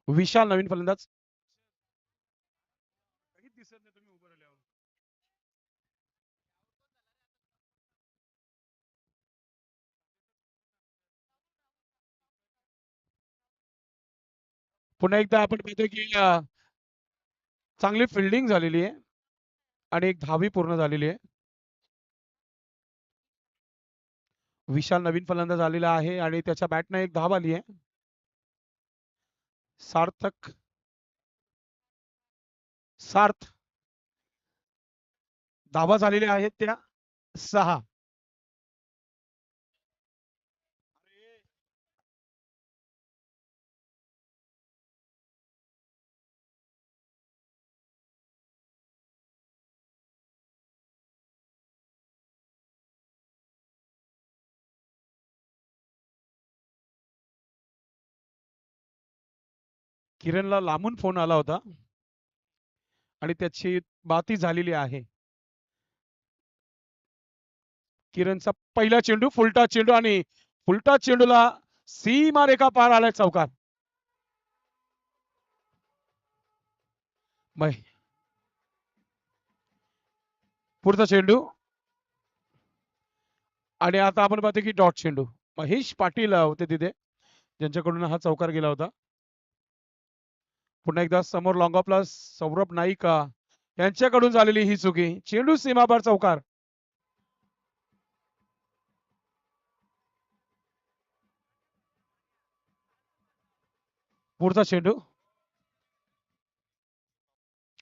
विशाल नवीन फलंदाज. पुन्हा एकदा आपण पाहतोय की चांगली फिल्डिंग झालेली आहे आणि एक धावी पूर्ण झालेली आहे. विशाल नवीन फलंदाज आलेला आहे आणि त्याच्या बॅटने एक धाव आली आहे. सार्थक सार्थ धावा झालेल्या आहेत त्या 6. किरणला लांबून फोन आला होता आणि त्याची बाती झालेली आहे. किरणचा पहिला चेंडू फुलटा चेंडू आणि फुलटा चेंडूला सीमा रेखा पार आलाय चौकार. पुढचा चेंडू आणि आता आपण पाहतो की डॉट चेंडू. महेश पाटील होते तिथे ज्यांच्याकडून हा चौकार गेला होता. पुन्हा एकदा समोर लॉंग ऑफला सौरभ नाईक यांच्याकडून झालेली ही चुकी. चेंडू सीमापार चौकार. पुढचा चेंडू.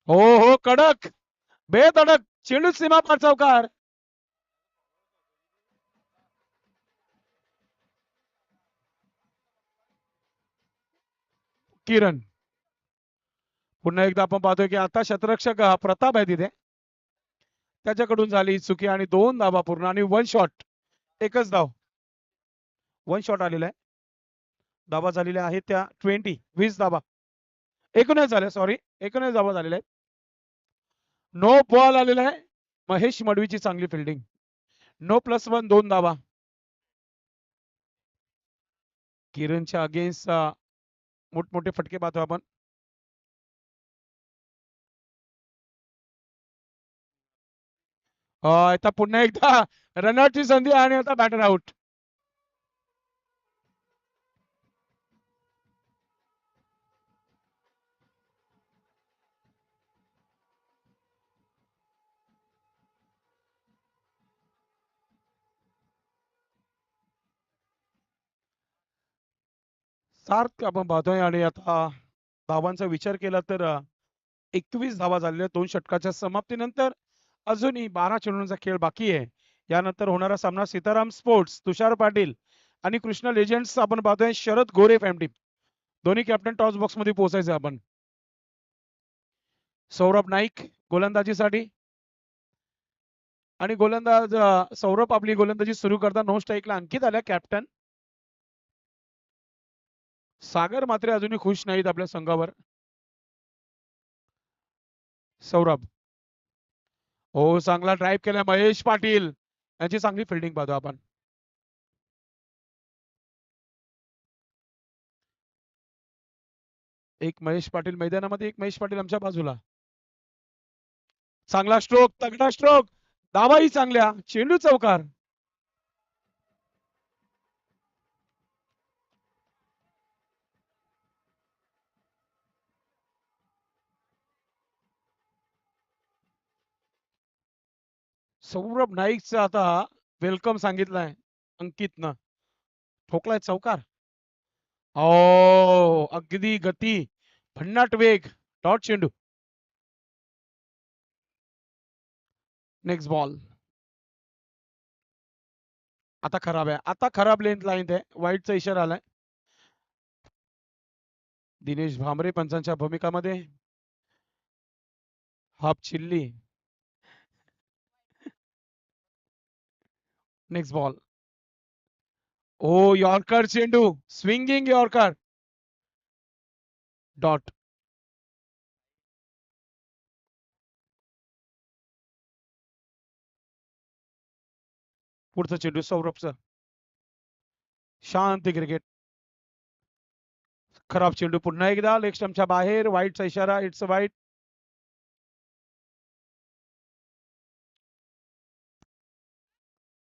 हो हो कडक बेधडक चेंडू सीमापार चौकार. किरण. पुन्हा एकदा आपण पाहतोय की आता शतरक्षक प्रताप आहे तिथे त्याच्याकडून झाली चुकी आणि 2 धावा पूर्ण आणि 1 शॉट. एकच धाव. 1 शॉट आलेला आहे. धावा झालेल्या आहेत त्या 20 धावा. 19 झाल्या सॉरी 19 धावा झालेल्या आहेत. नो बॉल आलेला आहे. महेश मडवीची चांगली फिल्डिंग. नो +1 2 धावा. किरणच्या अगेन्स्ट मोठमोठे फटके पाहतो आपण. आता पुन्हा एकदा रनआउटची संधी आणि आता बॅटर आउट. सार्थ आपण पाहतोय आणि आता धावांचा विचार केला तर 21 धावा झालेल्या 2 षटकाच्या समाप्तीनंतर अजूनही 12 चेंडूंचा खेळ बाकी आहे. यानंतर होणारा सामना सीताराम स्पोर्ट्स तुषार पाटील आणि कृष्णा लेजेंड्स आपण पाहतोय शरद गोरे फॅम टीम. दोन्ही कॅप्टन टॉस बॉक्स मध्ये पोहोचायचे आपण. सौरभ नाईक गोलंदाजीसाठी आणि गोलंदाज सौरभ आपली गोलंदाजी सुरू करता नो स्ट्राईकला अंकित आल्या कॅप्टन. सागर मात्र अजूनही खुश नाहीत आपल्या संघावर. सौरभ हो चांगला ड्राईव्ह केला महेश पाटील यांची चांगली फिल्डिंग पाहतो आपण. एक महेश पाटील मैदानामध्ये एक महेश पाटील आमच्या बाजूला. चांगला स्ट्रोक तगडा स्ट्रोक धावाही चांगल्या चेंडू चौकार. सौरभ नाईकचा आता वेलकम सांगितलंय अंकितनं. ठोकलाय चौकार. ओ अगदी गती भन्नाट वेग डॉट चेंडू. Next ball. आता खराब आहे. आता खराब लेंथ लाईन आहे. वाईटचा इशारा आलाय. दिनेश भांबरे पंचांच्या भूमिकामध्ये. हाफ चिल्ली. Next ball. ओ यॉर्कर चेंडू स्विंगिंग यॉर्कर डॉट. पुढचा चेंडू सौरभचा. शांत क्रिकेट. खराब चेंडू पुन्हा एकदा लेग स्टंपच्या बाहेर, वाईटचा इशारा, इट्स वाईट.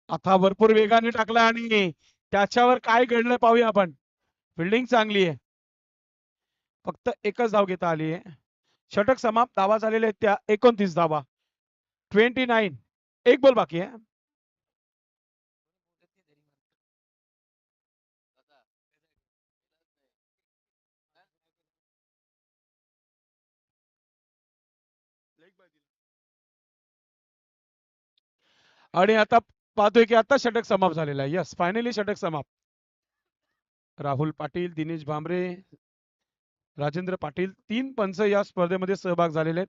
आता भरपूर वेगाने टाकला आणि त्याच्यावर काय घडलं पाहूया आपण. फिल्डिंग चांगली आहे, फक्त एकच धाव घेता आली आहे. षटक समाप्त, धावा झालेल्या आहेत त्या 29 धावा, 29. एक बॉल बाकी आहे. आणि आता पाहतोय की आता षटक समाप्त झालेला आहे. यस, फायनली षटक समाप्त. राहुल पाटील, दिनेश भांबरे, राजेंद्र पाटील 3 पंच या स्पर्धेमध्ये सहभाग झालेले आहेत.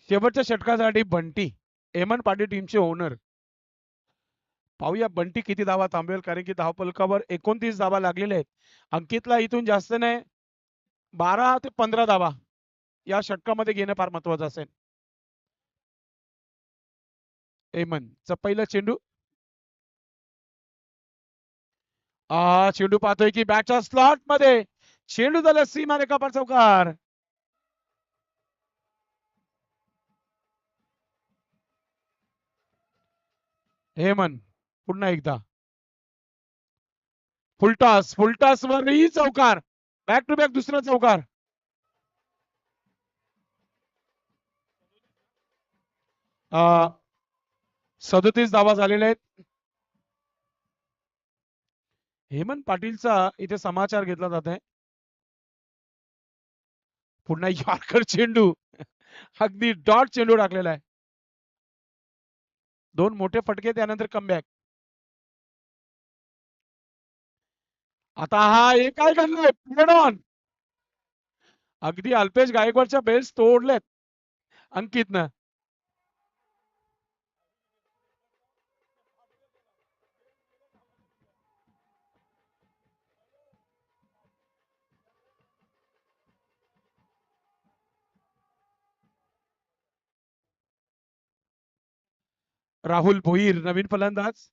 शेवटच्या षटकासाठी बंटी, एमन पाटील टीमचे ओनर. पाहूया बंटी किती धावा थांबवेल, कारण की धावफलकावर 29 धावा लागलेल्या आहेत. अंकितला इथून जास्त नाही, 12 ते 15 धावा या षटकामध्ये घेणं फार महत्वाचं असेल. एमनचा पहिला चेंडू, चेंडू पाहतोय की बॅटच्या स्लॉट मध्ये चेंडू झाला सीमा रेखापार चौकार. हेमन पुन्हा एकदा फुलटॉस वरही चौकार, बॅक टू बॅक दुसरा चौकार. 37 धावा झालेल्या आहेत. हेमंत पाटीलचा इथे समाचार घेतला जात आहे. पुन्हा यॉर्कर चेंडू, अगदी डॉट चेंडू टाकलेला आहे. 2 मोठे फटके, त्यानंतर कमबॅक. आता हा एक काय करणार ऑन, अगदी अल्पेश गायकवाडच्या बेल्स तोडलेत अंकितनं. राहुल भोईर नवीन फलंदाज.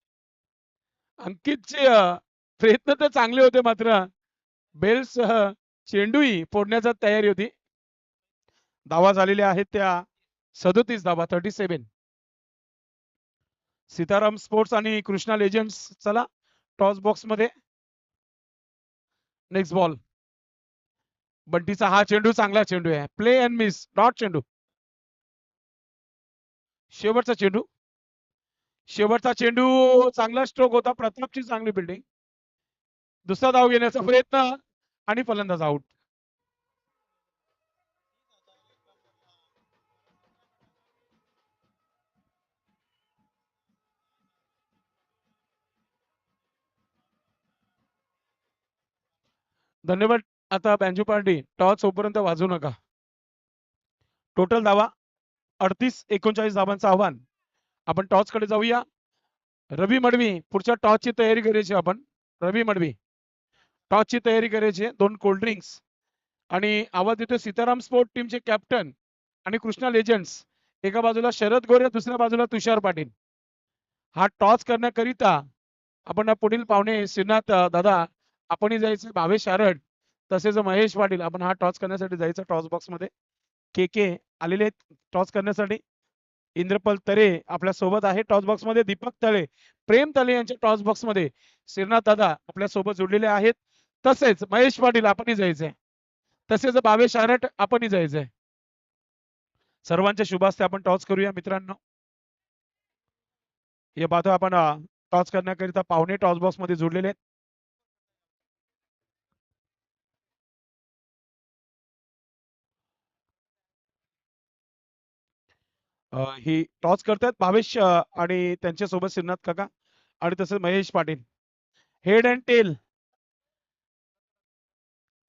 अंकितचे प्रयत्न तर चांगले होते, मात्र बेल्ससह चेंडूही फोडण्याचा तयारी होती. धावा झालेल्या आहेत त्या 37 धावा, 37. सीताराम स्पोर्ट्स आणि कृष्णा लेजंड्स. चला टॉस बॉक्स मध्ये नेक्स्ट बॉल. बंटीचा हा चेंडू चांगला चेंडू आहे, प्ले अँड मिस, डॉट चेंडू. शेवटचा चेंडू, शेवटचा चेंडू चांगला स्ट्रोक होता, प्रतापची चांगली बिल्डिंग. दुसरा धाव घेण्याचा प्रयत्न आणि फलंदाज आउट. धन्यवाद. आता बँजू पार्टी टॉस होईपर्यंत वाजू नका. टोटल धावा 38-39 धावांचं आव्हान. आपण टॉस कडे जाऊया. रवी मडवी पुढच्या टॉसची तयारी करायची. आपण रवी मडवी टॉसची तयारी करायची. 2 कोल्ड्रिंक्स आणि आवाज देतो सीताराम स्पोर्ट टीमचे कॅप्टन आणि कृष्णा लेजंड्स. एका बाजूला शरद गोरे, दुसऱ्या बाजूला तुषार पाटील. हा टॉस करण्याकरिता आपण पुढील पाहुणे श्रीनाथ दादा, आपणही जायचं, भावेश आरड तसेच महेश पाटील. आपण हा टॉस करण्यासाठी जायचं टॉस बॉक्स मध्ये. के आलेले आहेत टॉस करण्यासाठी. इंद्रपल तरे आपल्या सोबत आहे टॉस बॉक्स मध्ये. दीपक तळे, प्रेम तळे यांच्या टॉस बॉक्स मध्ये श्रीनाथ दादा आपल्या सोबत जोडलेले आहेत. तसेच महेश पाटील आपणही जायचंय, तसेच भावेश आरट आपणही जायचंय. सर्वांच्या शुभास्ते आपण टॉस करूया मित्रांनो. हे पाहतो आपण टॉस करण्याकरिता पाहुणे टॉस बॉक्स मध्ये जोडलेले आहेत. ही टॉस करतायत भावेश आणि त्यांच्या सोबत श्रीनाथ काका आणि तसेच Mahesh Patil. Head and tail.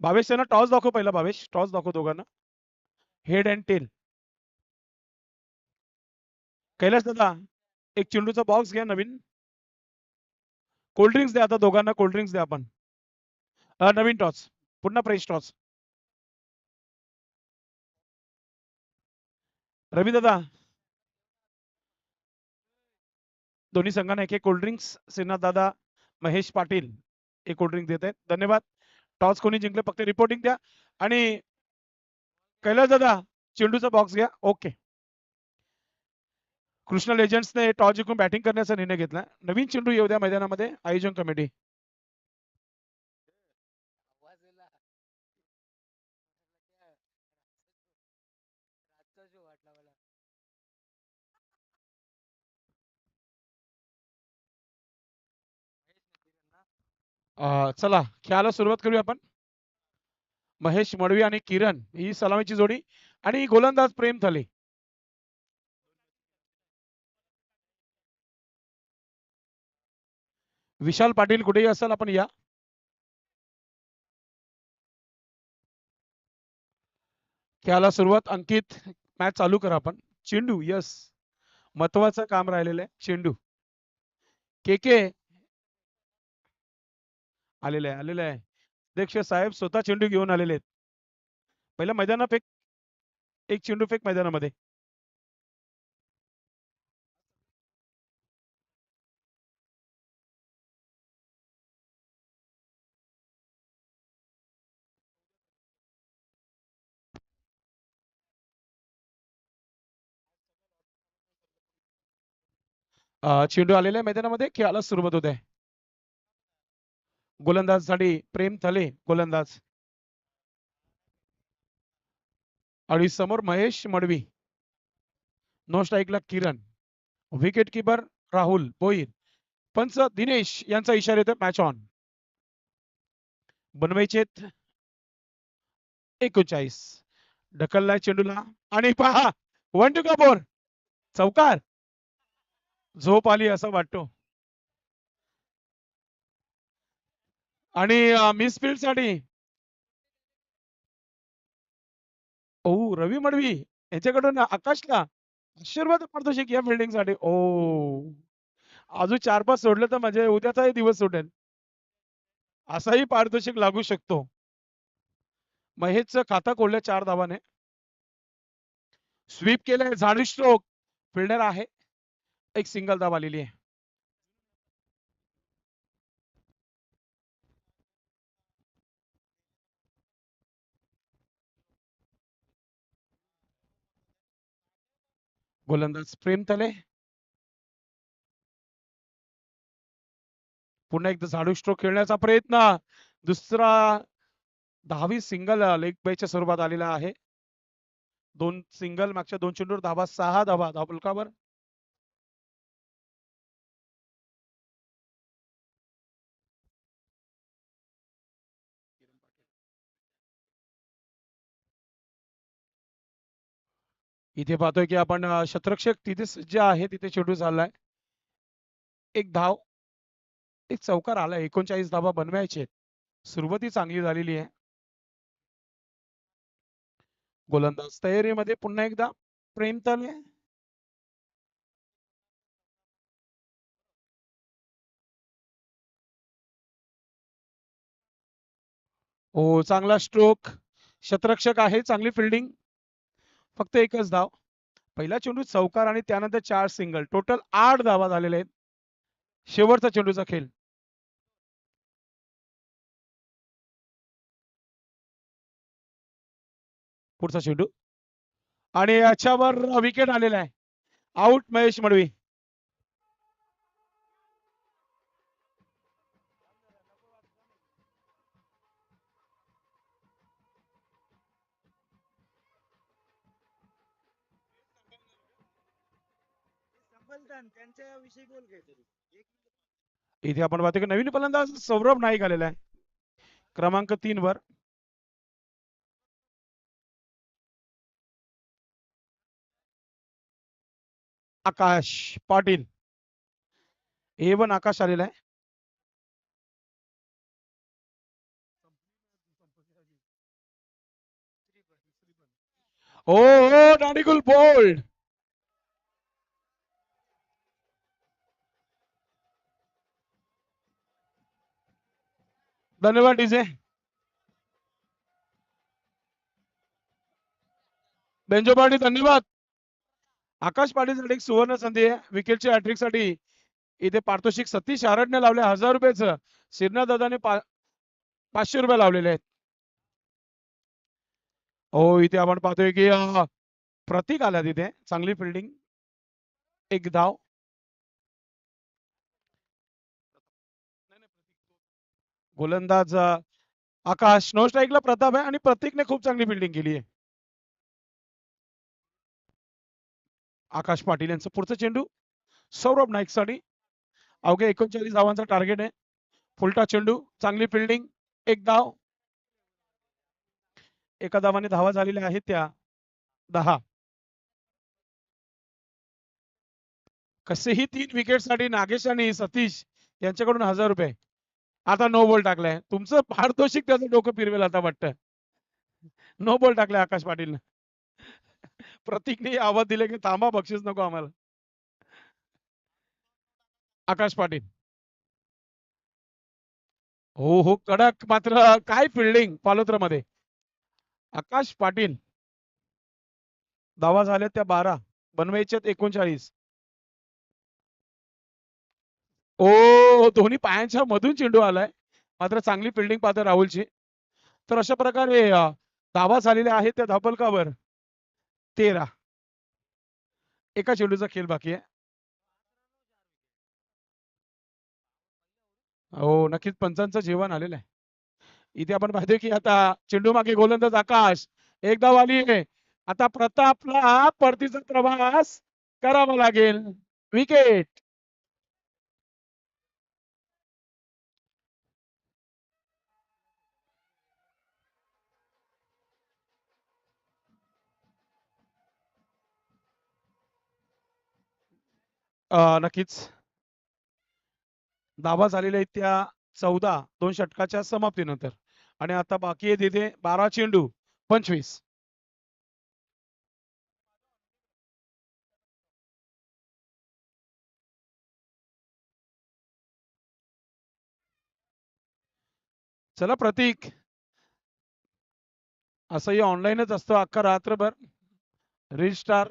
Bhavesh त्यांना टॉस दाखव पहिला. भावेश टॉस दाखव दोघांना. Head and tail. कैलास दादा एक चेंडूचा बॉक्स घ्या नवीन. कोल्ड्रिंक्स द्या आता दोघांना, कोल्ड्रिंक्स द्या आपण. नवीन टॉस, पुन्हा फ्रेश टॉस. रवी दादा, दोन्ही संघांना एक एक कोल्ड्रिंक्स. श्रीनाथ दादा, महेश पाटील एक कोल्ड्रिंक देत आहेत. धन्यवाद. टॉस कोणी जिंकले फक्त रिपोर्टिंग द्या. आणि कैलास दादा, चेंडूचा बॉक्स घ्या. ओके. कृष्णा लेजंड्सने टॉस जिंकून बॅटिंग करण्याचा निर्णय घेतला. नवीन चेंडू येऊ द्या मैदानामध्ये. आयोजन कमिटी. चला खेळाला सुरुवात करूया आपण. महेश मडवी आणि किरण ही सलामीची जोडी आणि गोलंदाज प्रेम थले. विशाल पाटील कुठेही असाल आपण या. खेळाला सुरुवात. अंकित, मॅच चालू करा आपण. चेंडू, यस, महत्वाचं काम राहिलेलं आहे. चेंडू के के आलेलं आहे, आलेलं आहे. अध्यक्ष साहेब स्वतः चेंडू घेऊन आलेले आहेत. पहिल्या मैदानात फेक, एक चेंडू फेक मैदानामध्ये. चेंडू आलेला आहे मैदानामध्ये. खेळाला सुरुवात होत आहे. गोलंदाजसाठी प्रेम थले गोलंदाज. आणि समोर महेश मडवी. नो स्ट्राईकला किरण. Wicket keeper Rahul Bhoir. पंच दिनेश यांचा इशारा येतो. Match on. बनवायचे 39. ढकललाय चेंडूला आणि पहा, 1 टू का 4. चौकार. झोप आली असं वाटतो. आणि मिस फील्ड साठी रवी मडवी यांच्याकडून आकाशला आशीर्वाद पारितोषिक या फिल्डिंग साठी. अजून 4-5 सोडले तर म्हणजे उद्याचाही दिवस सुटेल. असाही पारितोषिक लागू शकतो. महेशचं खाता कोल्हे 4 धावाने. स्वीप केलंय, झाडी स्ट्रोक. फिल्डर आहे. एक सिंगल धाव आलेली आहे. गोलंदाज प्रेम तले. पुन्हा एकदा झाडू स्ट्रोक खेळण्याचा प्रयत्न. दुसरा दहावी सिंगल लेग बायच्या स्वरूपात आलेला आहे. 2 सिंगल, मागच्या 2 चेंडूवर धावा, 6 धावा धावफलकावर. इथे पाहतोय की आपण शतरक्षक तिथे जे आहे तिथे चेंडू चाललाय. एक धाव, एक चौकार आला. 39 धावा बनवायचे. सुरुवाती चांगली झालेली आहे. गोलंदाज तयारीमध्ये पुन्हा एकदा प्रेम तले. चांगला स्ट्रोक. शतरक्षक आहे, चांगली फिल्डिंग. फक्त एकच धाव. पहिला चेंडू चौकार आणि त्यानंतर 4 सिंगल. टोटल 8 धावा झालेल्या आहेत. शेवटचा चेंडूचा खेळ. पुढचा चेंडू आणि याच्यावर विकेट आलेला आहे. आउट महेश मडवी. इथे आपण पाहतो की नवीन फलंदाज सौरभ नाईक आलेला आहे क्रमांक 3 वर. आकाश पाटील. A1 आकाश आलेला आहे. नाडिकुल बोल्ड. धन्यवाद डीजे. बेंजो पाटील धन्यवाद. आकाश पाटीलसाठी एक सुवर्ण संधी आहे विकेटच्या हॅट्रिक साठी. इथे पारितोषिक सतीश आरडने लावले 1000 रुपयाचं. श्रीनाथ दादाने 500 रुपये लावलेले आहेत. हो इथे आपण पाहतोय की प्रतीक आला तिथे. चांगली फिल्डिंग. एक धाव. गोलंदाज आकाश. नो स्ट्राईकला प्रताप आहे आणि प्रतीकने खूप चांगली फिल्डिंग केली आहे. आकाश पाटील यांचं पुढचं चेंडू सौरभ नाईक साठी. अवघ्या 39 धावांचा टार्गेट आहे. फुलटा चेंडू. चांगली फिल्डिंग. एक धाव. एका धावाने धावा झालेल्या आहेत त्या 10. कसेही 3 विकेट साठी नागेश आणि सतीश यांच्याकडून 1000 रुपये. आता नो बॉल टाकलाय. तुमचं पारितोषिक त्याचं डोकं फिरवेल आता वाटतं. नो बॉल टाकलाय आकाश पाटील. प्रतीकने आवाज दिले की थांबा बक्षीस नको आम्हाला. आकाश पाटील. हो हो कडक. मात्र काय फिल्डिंग पालोत्र मध्ये. आकाश पाटील. धावा झाल्या त्या 12. बनवायच्यात 39. ओ दोन्ही पायांच्या मधून चेंडू आलाय. मात्र चांगली फिल्डिंग पाहतो राहुलची. तर अशा प्रकारे धावा झालेल्या आहेत त्या धावफलकावर 13. एका चेंडूचा खेळ बाकी आहे. हो नक्कीच पंचांचं जेवण आलेलं आहे. इथे आपण पाहतोय की आता चेंडू मागे गोलंदाज आकाश. एक धाव आली आहे. आता प्रतापला परतीचा प्रवास करावा लागेल. विकेट. नक्कीच धावा झालेल्या आहेत त्या 14 2 षटकाच्या समाप्तीनंतर. आणि आता बाकी आहे तिथे 12 चेंडू 25. चला प्रतीक. असंही ऑनलाईनच असतं अख्खा रात्रभर. Reel star.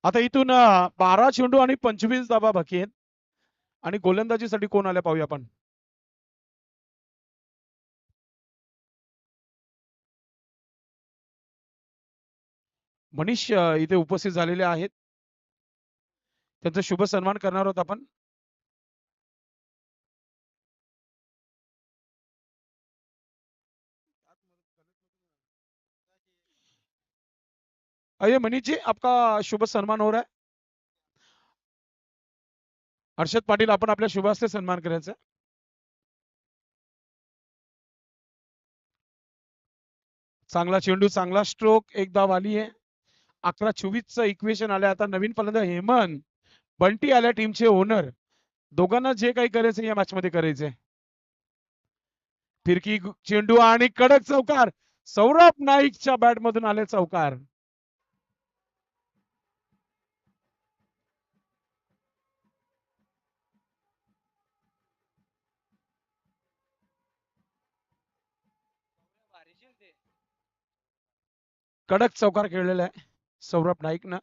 आता इथून 12 चेंडू आणि 25 धावा बाकी आहेत. आणि गोलंदाजीसाठी कोण आल्या पाहूया आपण. मनीष इथे उपस्थित झालेले आहेत. त्यांचा शुभ सन्मान करणार आहोत आपण. अये मनीष जी आपका शुभ सन्मान हो रहा है. हर्षद पाटील आपण आपल्या शुभ हस्ते सन्मान करायचा. चांगला चेंडू. चांगला स्ट्रोक. एक धाव आली आहे. 11-24 इक्वेशन आलंय. आता नवीन फलंदाज हेमंत बंटी आल्या टीमचे ओनर. दोघांना जे काही करायचं या मॅच मध्ये करायचंय. फिरकी चेंडू आणि कडक चौकार. सौरभ नाईकच्या बॅट मधून आले चौकार. कडक चौकार खेळलेला आहे सौरभ नाईकनं.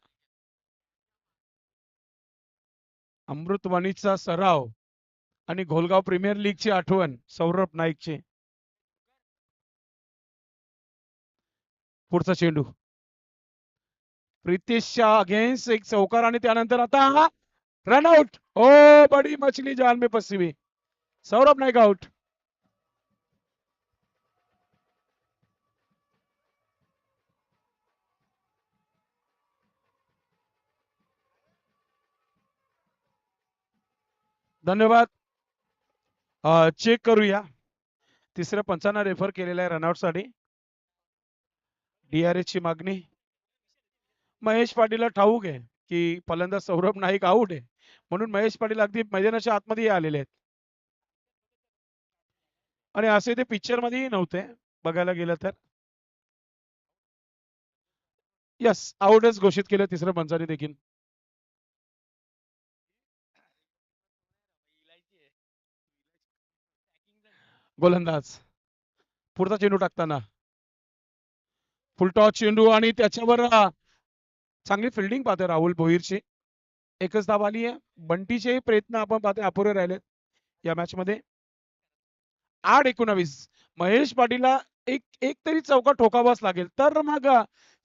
अमृतवाणीचा सराव आणि घोलगाव प्रीमियर लीगची आठवण सौरभ नाईकची. पुढचा चेंडू. प्रितेशच्या अगेन्स्ट एक चौकार आणि त्यानंतर आता रनआउट. ओ बडी मछली जाल में फंसी हुई. सौरभ नाईक आउट. धन्यवाद. चेक करूया. तिसऱ्या पंचांना रेफर केलेला आहे रनआउट साठी. DRS ची मागणी. महेश पाटीलला ठाऊक आहे की फलंदाज सौरभ नाईक आउट आहे. म्हणून महेश पाटील अगदी मैदानाच्या आतमध्ये आलेले आहेत. आणि असे ते पिक्चर मध्येही नव्हते बघायला गेलं तर. यस, आउटच घोषित केलं तिसऱ्या पंचाने देखील. गोलंदाज पुढचा चेंडू टाकताना फुलटॉस चेंडू आणि त्याच्यावर चांगली फिल्डिंग पाहतोय राहुल भोईरची. एकच धाव आली आहे. बंटीचे प्रयत्न आपण पाहतोय अपुरे राहिलेत या मॅच मध्ये. 8-19 महेश पाटीलला एक एक तरी चौका ठोकावाच लागेल तर मग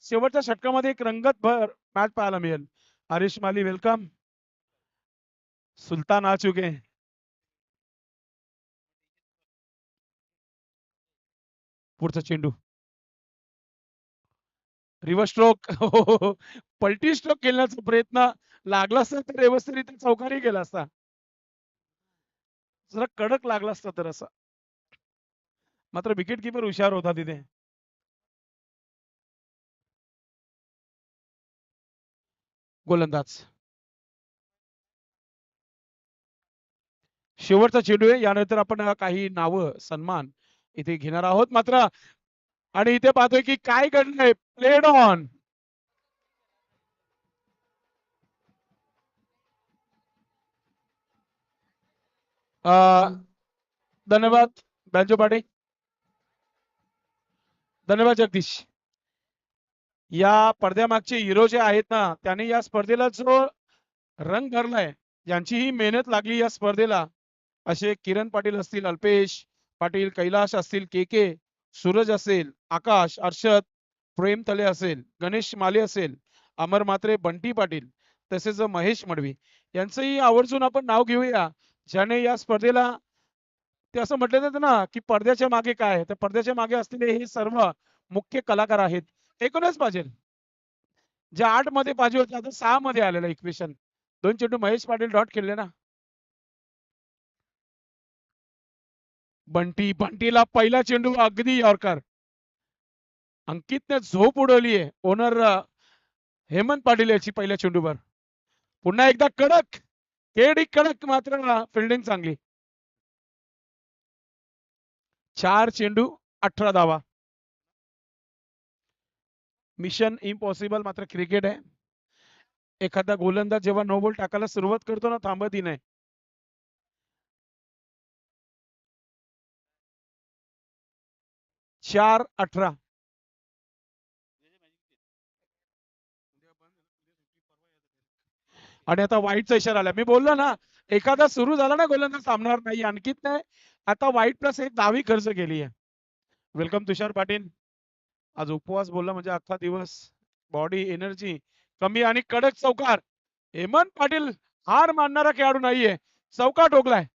शेवटच्या षटकामध्ये एक रंगत भर मॅच पाहायला मिळेल. हरीश माली वेलकम. सुलतान आ चुके हैं. पुढचा चेंडू रिव्हर्स स्ट्रोक. पलटी स्ट्रोक खेळण्याचा प्रयत्न लागला असता तर व्यवस्थित चौकारी गेला असता. जरा कडक लागला असता तर असं. मात्र विकेट किपर हुशार होता तिथे. गोलंदाज शेवटचा चेंडू आहे. यानंतर आपण काही नावं सन्मान इथे घेणार आहोत. मात्र आणि इथे पाहतोय की काय घडलंय. Played on. धन्यवाद बँजो पाटे. धन्यवाद जगदीश. या पडद्यामागचे हिरो जे आहेत ना त्यांनी या स्पर्धेला जो रंग भरलाय ज्यांची ही मेहनत लागली या स्पर्धेला असे किरण पाटील असतील, अल्पेश पाटील, कैलाश असतील, के सूरज असेल, आकाश, अर्षद, प्रेम तले असेल, गणेश माले असेल, अमर म्हात्रे, बंटी पाटील तसेच महेश मडवी यांचंही आवर्जून आपण नाव घेऊया ज्याने या स्पर्धेला ते असं म्हटलं जातं ना की पडद्याच्या मागे काय आहे तर पडद्याच्या मागे असलेले हे सर्व मुख्य कलाकार आहेत. एकूणच पाहिजे ज्या 8 मध्ये पाहिजे होते आता 6 मध्ये आलेलं इक्वेशन. 2 चेंडू महेश पाटील डॉट खेळले ना. बंटीला पहिला चेंडू अगदी यॉर्कर. अंकितने झोप उडवली आहे ओनर हेमंत पाटील याची पहिल्या चेंडूवर. पुन्हा एकदा कडक केडी कडक मात्र फिल्डिंग चांगली. 4 चेंडू 18 धावा. मिशन इम्पॉसिबल मात्र क्रिकेट आहे. एखादा गोलंदाज जेव्हा नो बॉल टाकायला सुरुवात करतो ना थांबतही नाही. 4-18 आणि आता वाईटचा इशारा आला. मी बोललो ना एखादा सुरू झाला ना गोलंदाज थांबणार नाही. आणखीच नाही आता वाईट प्लस एक दावी खर्च केली आहे. वेलकम तुषार पाटील. आज उपवास बोलला म्हणजे अख्खा दिवस बॉडी एनर्जी कमी आणि कडक चौकार. हेमंत पाटील हार मानणारा खेळाडू नाहीये. चौकार ठोकलाय.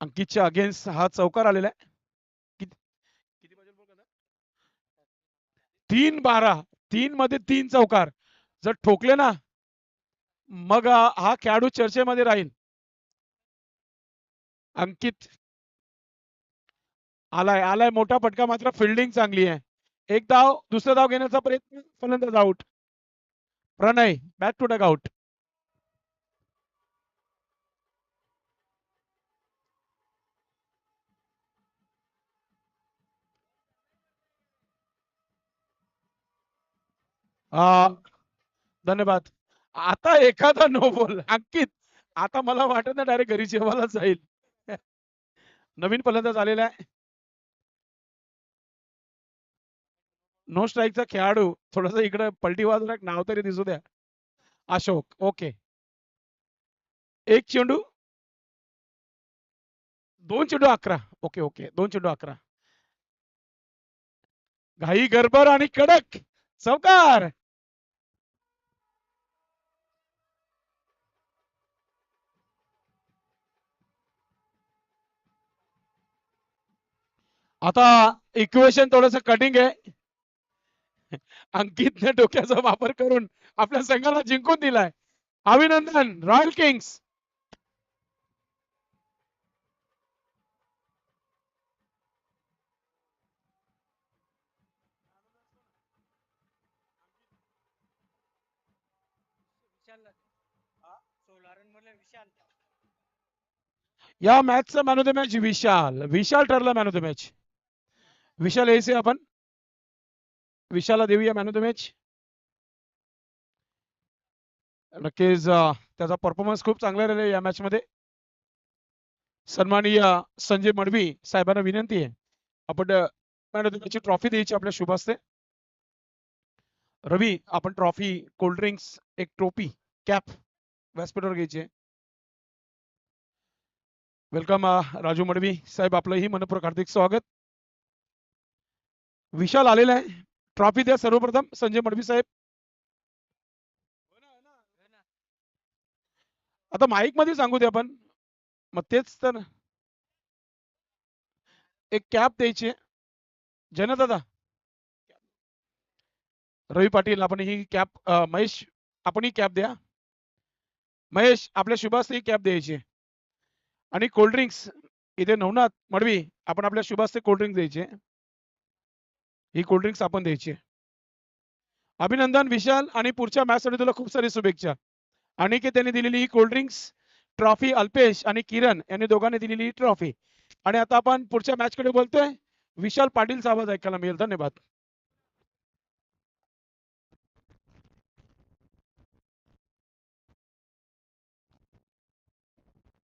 अंकितच्या अगेन्स्ट हा चौकार आलेला आहे. किती 3-12 3 मध्ये 3 चौकार जर ठोकले ना मग हा खेळाडू चर्चेमध्ये राहील. अंकित आलाय मोठा फटका मात्र फिल्डिंग चांगली आहे. एक धाव दुसरा धाव घेण्याचा प्रयत्न फलंदाज out. Pranay back to dugout. धन्यवाद. आता एखादा नो बॉल अंकित आता मला वाटत ना डायरेक्ट घरी जेवायला जाईल. नवीन फलंदाज आलेला आहे. नो स्ट्राईकचा खेळाडू थोडस इकडे पलटी बाजूला नाव तरी दिसू द्या. अशोक ओके. एक चेंडू 2 चेंडू 11. ओके ओके 2 चेंडू 11. घाई गडबड आणि कडक चौकार. आता इक्वेशन थोडस कटिंग आहे. अंकितने डोक्याचा वापर करून आपल्या संघाला जिंकून दिलाय. अभिनंदन रॉयल किंग्स. या मॅचचा मॅन ऑफ द मॅच विशाल. विशाल ठरला मॅन ऑफ द मॅच. विशाल यायचे आपण, विशालला देऊया मॅन ऑफ द मॅच. नक्कीच त्याचा परफॉर्मन्स खूप चांगला राहिला या मॅच मध्ये. सन्माननीय संजय मडवी साहेबांना विनंती आहे आपण मॅन ऑफ द मॅचची ट्रॉफी द्यायची आपल्या शुभ हस्ते. रवी आपण ट्रॉफी, कोल्ड ड्रिंक्स, एक टोपी, कॅप व्यासपीठावर घ्यायचे. वेलकम राजू मडवी साहेब, आपलंही मनपूर्वक हार्दिक स्वागत. विशाल आलेला आहे, ट्रॉफी द्या सर्वप्रथम संजय मडवी साहेब. आता माईक मध्ये सांगू दे आपण, मग तेच तर. एक कॅप द्यायची दादा. रवी पाटील आपण ही कॅप, महेश आपण ही कॅप द्या. महेश आपल्या शुभास्ते ही कॅप द्यायची. आणि कोल्ड ड्रिंक्स इथे नवनाथ मडवी आपण आपल्या शुभास्ते कोल्ड ड्रिंक्स द्यायचे. ही कोल्ड ड्रिंक्स आपण द्यायची. अभिनंदन विशाल, आणि पुढच्या मॅच साठी तुला खूप सारी शुभेच्छा. आणि की त्यांनी दिलेली ही कोल्ड ड्रिंक्स, ट्रॉफी अल्पेश आणि किरण यांनी दोघांनी दिलेली ही ट्रॉफी. आणि आता आपण पुढच्या मॅच कडे बोलतोय. विशाल पाटील चा आवाज ऐकायला मिळेल. धन्यवाद.